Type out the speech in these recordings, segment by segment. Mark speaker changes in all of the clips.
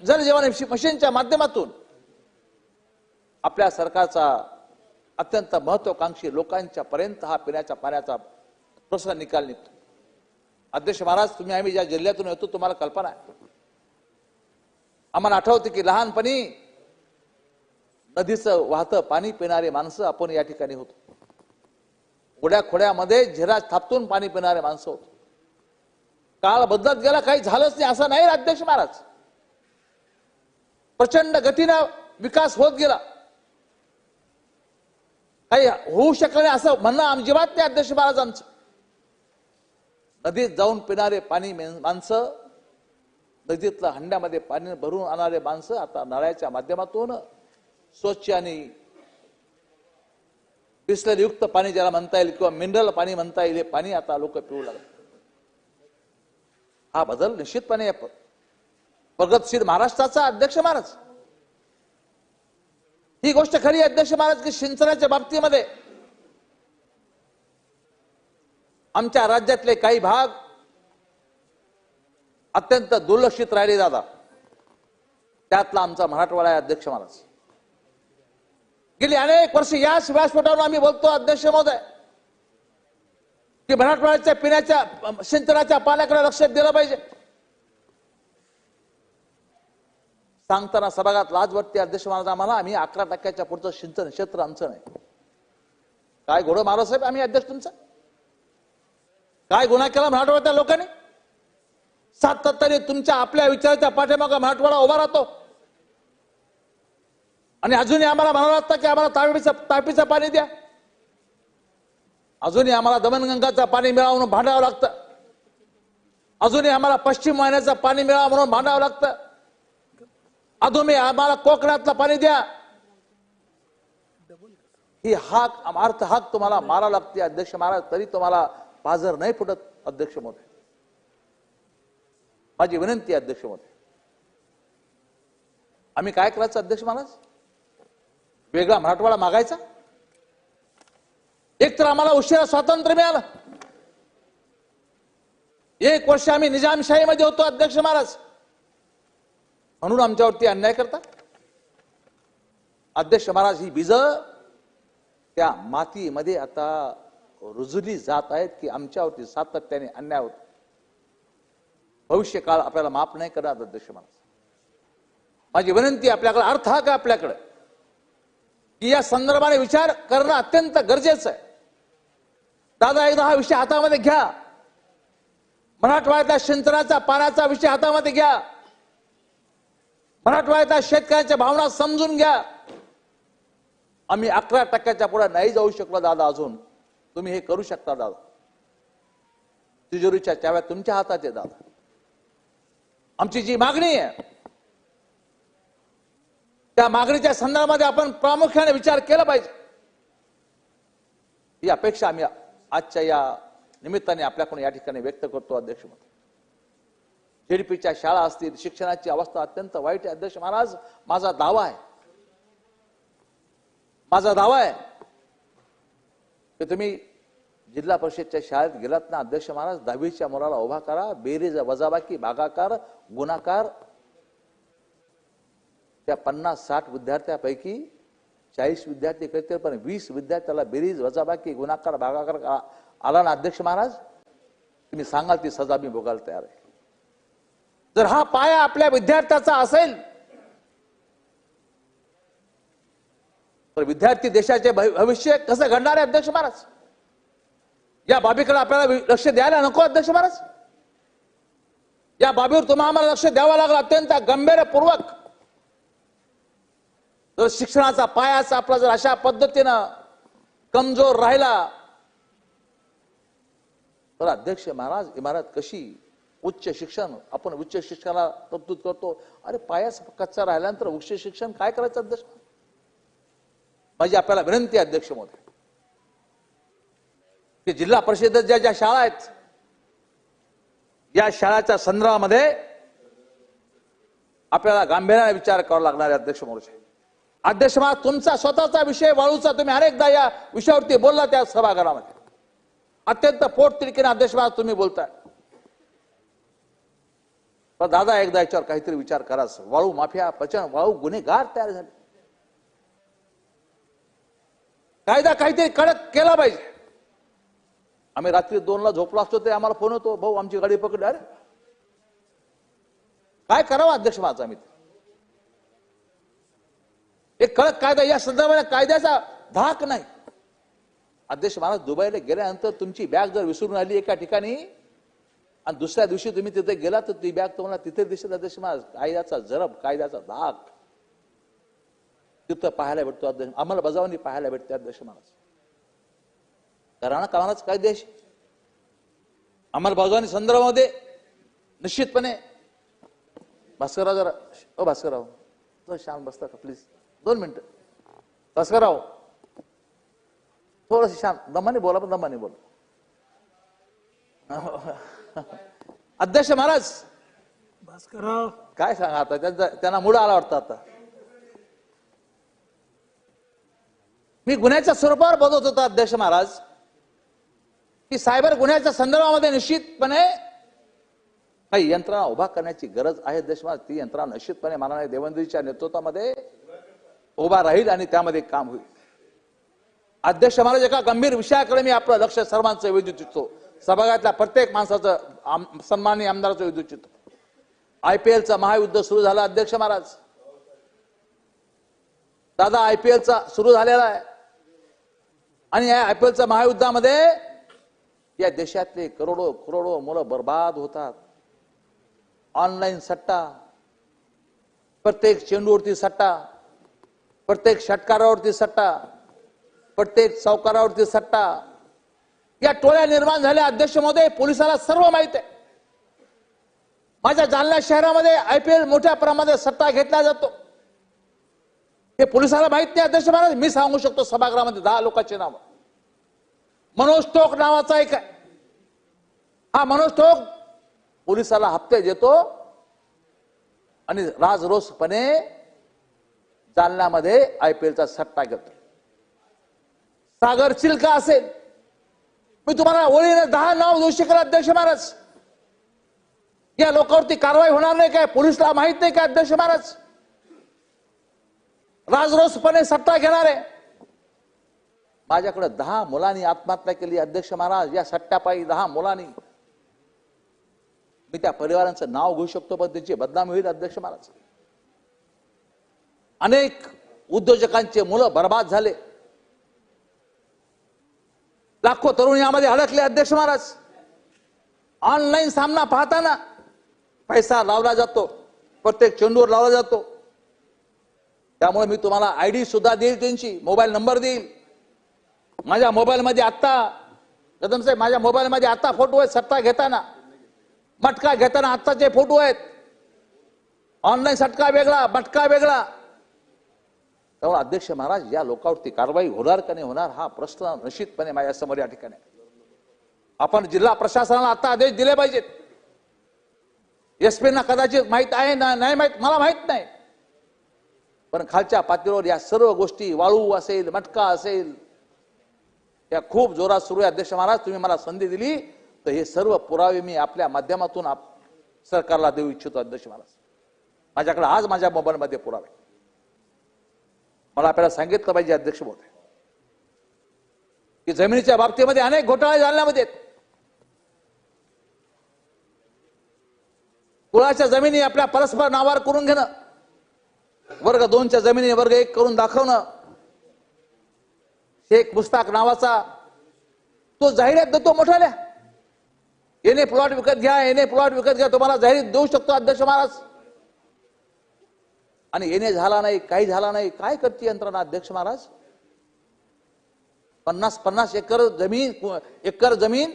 Speaker 1: जल जीवन मिशनच्या माध्यमातून आपल्या सरकारचा अत्यंत महत्वाकांक्षी लोकांच्या पर्यंत हा पिण्याच्या पाण्याचा प्रश्न निकाल निघतो। अध्यक्ष महाराज, तुम्ही आम्ही ज्या जिल्ह्यातून येतो तुम्हाला कल्पना आहे, आम्हाला आठवते की लहानपणी नदीचं वाहतं पाणी पिणारे माणसं आपण या ठिकाणी होतो। ओढ्या खोड्यामध्ये झेरा थापतून पाणी पिणारे माणसं होतो। काळ बदलत गेला, काही झालंच नाही असं नाही अध्यक्ष महाराज, प्रचंड गतीने विकास होत गेला, काही होऊ शकलं नाही असं म्हणणं अजिबात नाही अध्यक्ष महाराजांचं। नदीत जाऊन पिणारे पाणी माणसं, नदीतल्या हंड्यामध्ये पाणी भरून आणणारे माणसं आता नळाच्या माध्यमातून स्वच्छ आणि बिस्लरी युक्त पाणी ज्याला म्हणता येईल किंवा मिनरल पाणी म्हणता येईल हे पाणी आता लोक पिऊ लागले। हा बदल निश्चितपणे प्रगतशील महाराष्ट्राचा अध्यक्ष महाराज, ही गोष्ट खरी अध्यक्ष महाराज की सिंचनाच्या बाबतीमध्ये आमच्या राज्यातले काही भाग अत्यंत दुर्लक्षित राहिले जातात, त्यातला आमचा मराठवाडा आहे अध्यक्ष महाराज। गेली अनेक वर्ष याच व्यासपीठावर आम्ही बोलतो अध्यक्ष महोदय की मराठवाड्याच्या पिण्याच्या सिंचनाच्या पाण्याकडे लक्ष दिलं पाहिजे। सांगताना सभागृहात लाज वाटते अध्यक्ष महाराज आम्हाला, आम्ही 11% पुढचं सिंचन क्षेत्र आमचं नाही। काय घोडं मारो साहेब आम्ही अध्यक्ष तुमचा, काय गुन्हा केला मराठवाड्याच्या लोकांनी? सातत्याने तुमच्या आपल्या विचाराच्या पाठीमागे मराठवाडा उभा राहतो आणि अजूनही आम्हाला म्हणावं लागतं की आम्हाला तापीचं पाणी द्या, अजूनही आम्हाला दमनगंगाचं पाणी मिळावं म्हणून भांडावं लागतं, अजूनही आम्हाला पश्चिम वाहिन्याचं पाणी मिळावं म्हणून भांडावं लागतं, अजूनही आम्हाला कोकणातलं पाणी द्या, ही अर्थ हाक तुम्हाला मारावं लागते अध्यक्ष महाराज, तरी तुम्हाला पाझर नाही फुटत अध्यक्ष महोदय। माझी विनंती आहे अध्यक्ष महोदय, आम्ही काय करायचं अध्यक्ष महाराज? वेगळा मराठवाडा मागायचा? एक तर आम्हाला उशिरा स्वातंत्र्य मिळालं, 1 वर्ष आम्ही निजामशाहीमध्ये होतो अध्यक्ष महाराज, म्हणून आमच्यावरती अन्याय करता अध्यक्ष महाराज। ही बीज त्या मातीमध्ये आता रुजली जात आहेत की आमच्यावरती सातत्याने अन्याय होतो। भविष्य काळ आपल्याला माफ नाही करणार अध्यक्ष महाराज। माझी विनंती आपल्याकडे, अर्थ हा का आपल्याकडे की या संदर्भाने विचार करणं अत्यंत गरजेचं आहे। दादा एकदा हा विषय हातामध्ये घ्या, मराठवाड्यातल्या सिंचनाचा पाण्याचा विषय हातामध्ये घ्या, मराठवाड्यातल्या शेतकऱ्यांच्या भावना समजून घ्या। आम्ही 11% पुढे नाही जाऊ शकलो दादा, अजून तुम्ही हे करू शकता दादा, तिजोरीच्या चाव्या तुमच्या हातात आहे दादा। आमची जी मागणी आहे त्या मागणीच्या संदर्भामध्ये आपण प्रामुख्याने विचार केला पाहिजे, ही अपेक्षा आम्ही आजच्या या निमित्ताने आपल्याकडून या ठिकाणी व्यक्त करतो अध्यक्ष महोदय। जेडीपीच्या शाळा असतील, शिक्षणाची अवस्था अत्यंत वाईट आहे अध्यक्ष महाराज। माझा दावा आहे की तुम्ही जिल्हा परिषदच्या शाळेत गेलात ना अध्यक्ष महाराज, 10वीच्या मुलाला उभा करा, बेरीज वजाबाकी भागाकार गुणाकार, त्या 50-60 विद्यार्थ्यांपैकी 40 विद्यार्थी करतील, पण 20 विद्यार्थ्याला बेरीज वजाबाकी गुणाकार भागाकार आला ना अध्यक्ष महाराज, तुम्ही सांगाल ती सजा मी भोगायला तयार आहे। जर हा पाया आपल्या विद्यार्थ्याचा असेल तर विद्यार्थी देशाचे भविष्य कसं घडणार आहे अध्यक्ष महाराज? या बाबीकडे आपल्याला लक्ष द्यायला नको अध्यक्ष महाराज? या बाबीवर तुम्हाला आम्हाला लक्ष द्यावं लागलं अत्यंत गंभीरपूर्वक। जर शिक्षणाचा पायाच आपला जर अशा पद्धतीनं कमजोर राहिला तर अध्यक्ष महाराज इमारत कशी? उच्च शिक्षण, आपण उच्च शिक्षणाला तरतूद करतो, अरे पायाच कच्चा राहिल्यानंतर उच्च शिक्षण काय करायचं अध्यक्ष? माझी आपल्याला विनंती आहे अध्यक्ष महोदय की जिल्हा परिषदेच्या ज्या शाळा आहेत या शाळाच्या संदर्भामध्ये आपल्याला गांभीर्याने विचार करावा लागणार आहे अध्यक्ष महोदय। अध्यक्ष महाराज, तुमचा स्वतःचा विषय वाळूचा, तुम्ही अनेकदा या विषयावरती बोलला त्या सभागृहामध्ये, अत्यंत पोटतिडकीने अध्यक्ष महाराज तुम्ही बोलताय। पण दादा एकदा याच्यावर काहीतरी विचार करा. वाळू माफिया प्रचंड वाळू गुन्हेगार तयार झाले. कायदा काहीतरी कडक केला पाहिजे. आम्ही रात्री 2ला झोपलो असतो ते आम्हाला फोन होतो, भाऊ आमची गाडी पकडली. अरे काय करावं अध्यक्ष माझा आम्ही एक कडक कायदा या संदर्भात कायद्याचा धाक नाही. अध्यक्ष महाराज दुबईला गेल्यानंतर तुमची बॅग जर विसरून आली एका ठिकाणी आणि दुसऱ्या दिवशी तुम्ही तिथे गेला तर ती बॅग तुम्हाला तिथे दिसेल. अध्यक्ष महाराज कायद्याचा जरब, कायद्याचा धाक तिथं पाहायला भेटतो. अध्यक्ष अंमलबजावणी पाहायला भेटते. अध्यक्ष महाराज करा ना कामालाच कायदेश अंमलबजावणी संदर्भामध्ये निश्चितपणे. भास्करराव जरा, ओ भास्करराव जरा शांत बसता का प्लीज 2 मिनिटं. भास्करराव थोडस शांत, दमाने बोला, पण दमाने बोला. अध्यक्ष महाराज
Speaker 2: भास्करराव
Speaker 1: काय सांगा आता, त्यांना मूड आला वाटतं आता. मी गुन्ह्याच्या स्वरूपावर बोलत होतो अध्यक्ष महाराज की सायबर गुन्ह्याच्या संदर्भामध्ये निश्चितपणे काही यंत्रणा उभा करण्याची गरज आहे. अध्यक्ष महाराज ती यंत्रणा निश्चितपणे माननीय देवेंद्रजींच्या नेतृत्वामध्ये उभा राहील आणि त्यामध्ये काम होईल. अध्यक्ष महाराज एका गंभीर विषयाकडे मी आपलं लक्ष सर्वांचं वेधू इच्छितो. सभागृहातल्या प्रत्येक माणसाचं, सन्माननीय आमदाराचं वेधू इच्छितो. IPLचं महायुद्ध सुरू झालं अध्यक्ष महाराज. दादा IPLचा सुरू झालेला आहे आणि या IPLच्या महायुद्धामध्ये या देशातले करोडो मुलं बर्बाद होतात. ऑनलाईन सट्टा, प्रत्येक चेंडूवरती सट्टा, प्रत्येक षटकारावरती सट्टा, प्रत्येक चौकारावरती सट्टा, या टोळ्या निर्माण झाल्या. अध्यक्ष महोदय पोलिसाला सर्व माहित आहे. माझ्या जालना शहरामध्ये IPL मोठ्या प्रमाणात सट्टा घेतला जातो. हे पोलिसाला माहित नाही. अध्यक्ष महाराज मी सांगू शकतो सभागृहामध्ये 10 लोकांचे नाव. मनोज टोक नावाचा एक आहे. हा मनोज टोक पोलिसाला हप्ते देतो आणि राजरोसपणे जालन्यामध्ये IPLचा सट्टा घेतो. सागर चिल्का असेल, मी तुम्हाला ओळीने 10 नाव देऊ शकेल अध्यक्ष महाराज. या लोकांवरती कारवाई होणार नाही काय? पोलिसला माहित नाही का अध्यक्ष महाराज? राजरोसपणे सट्टा घेणारे. माझ्याकडे 10 मुलांनी आत्महत्या केली अध्यक्ष महाराज या सट्ट्यापायी. 10 मुलांनी. मी त्या परिवारांचं नाव घेऊ शकतो पण त्यांची बदनामी होईल अध्यक्ष महाराज. अनेक उद्योजकांचे मुलं बर्बाद झाले. लाखो तरुण यामध्ये अडकले अध्यक्ष महाराज. ऑनलाईन सामना पाहताना पैसा लावला जातो, प्रत्येक चेंडूवर लावला जातो. त्यामुळे मी तुम्हाला ID सुद्धा देईल, त्यांची मोबाईल नंबर देईल. माझ्या मोबाईलमध्ये आता कदम साहेब, माझ्या मोबाईलमध्ये आता फोटो आहेत सट्टा घेताना, मटका घेताना आत्ताचे फोटो आहेत. ऑनलाईन सटका वेगळा, मटका वेगळा. त्यामुळे अध्यक्ष महाराज या लोकांवरती कारवाई होणार का नाही होणार हा प्रश्न निश्चितपणे माझ्या समोर या ठिकाणी. आपण जिल्हा प्रशासनाला आता आदेश दिले पाहिजेत. SP ना कदाचित माहित आहे ना नाही माहित, मला माहित नाही. पण खालच्या पातळीवर या सर्व गोष्टी, वाळू असेल, मटका असेल, या खूप जोरात सुरू आहे अध्यक्ष महाराज. तुम्ही मला संधी दिली तर हे सर्व पुरावे मी आपल्या माध्यमातून सरकारला देऊ इच्छितो अध्यक्ष महाराज. माझ्याकडे आज माझ्या मोबाईलमध्ये पुरावे. मला आपल्याला सांगितलं पाहिजे अध्यक्ष महोदय की जमिनीच्या बाबतीमध्ये अनेक घोटाळे जालन्यामध्ये आहेत. कुळाच्या जमिनी आपल्या परस्पर नावावर करून घेणं, वर्ग 2च्या जमिनी वर्ग 1 करून दाखवणं. शेख मुस्ताक नावाचा तो जाहिरात देतो मोठ्याल्या, येणे प्लॉट विकत घ्या, येणे प्लॉट विकत घ्या, तुम्हाला जाहिरात देऊ शकतो अध्यक्ष महाराज. आणि येणे झाला नाही, काही झाला नाही. काय करते यंत्रणा अध्यक्ष महाराज? 50-50 एकर जमीन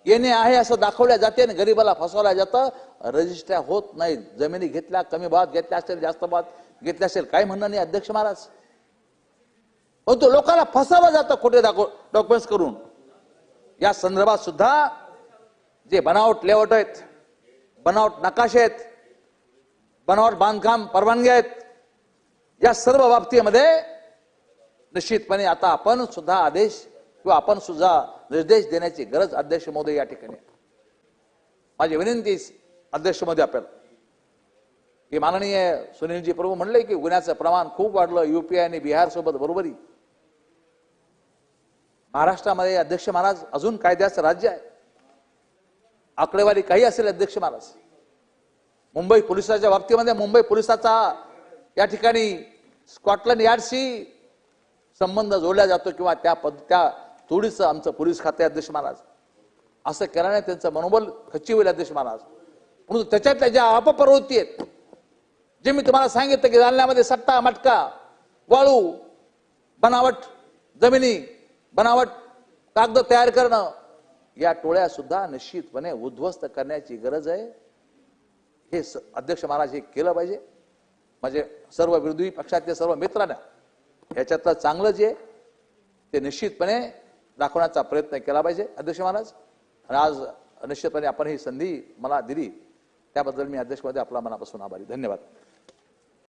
Speaker 1: येणे आहे असं दाखवल्या जाते आणि गरीबाला फसवल्या जातं. रजिस्ट्र्या होत नाहीत. जमिनी घेतल्या, कमी भावात घेतल्या असेल, जास्त भावात घेतल्या असेल, काही म्हणणं नाही अध्यक्ष महाराज. परंतु लोकांना फसवलं जातं खोटे डॉक्युमेंट्स करून. या संदर्भात सुद्धा जे बनावट लेआउट आहेत, बनावट नकाशे आहेत, बनावट बांधकाम परवानग्या आहेत, या सर्व बाबतीमध्ये निश्चितपणे आता आपण सुद्धा आदेश किंवा आपण सुद्धा निर्देश देण्याची गरज अध्यक्ष महोदय या ठिकाणी. माझी विनंती अध्यक्ष महोदय आपल्याला की माननीय सुनीलजी प्रभू म्हणले की गुन्ह्याचं प्रमाण खूप वाढलं यूपीआय आणि बिहार सोबत बरोबरी. महाराष्ट्रामध्ये अध्यक्ष महाराज अजून कायद्याचं राज्य आहे. आकडेवारी काही असेल अध्यक्ष महाराज, मुंबई पोलिसाच्या बाबतीमध्ये मुंबई पोलिसाचा या ठिकाणी स्कॉटलंड यार्डशी संबंध जोडला जातो किंवा त्या तोडीचं आमचं पोलीस खाते अध्यक्ष महाराज. असं केल्याने त्यांचं मनोबल खच्ची होईल अध्यक्ष महाराज. म्हणून त्याच्यातल्या ज्या अपप्रवृत्ती आहेत, जे मी तुम्हाला सांगितलं की जालन्यामध्ये सट्टा मटका वाळू बनावट जमिनी बनावट कागद तयार करणं, या टोळ्या सुद्धा निश्चितपणे उद्ध्वस्त करण्याची गरज आहे. हे अध्यक्ष महाराज हे केलं पाहिजे. म्हणजे सर्व विरोधी पक्षातले सर्व मित्रांना याच्यातलं चांगलं जे ते निश्चितपणे दाखवण्याचा प्रयत्न केला पाहिजे अध्यक्ष महाराज. आणि आज निश्चितपणे आपण ही संधी मला दिली त्याबद्दल मी अध्यक्ष महोदय आपला मनापासून आभारी. धन्यवाद.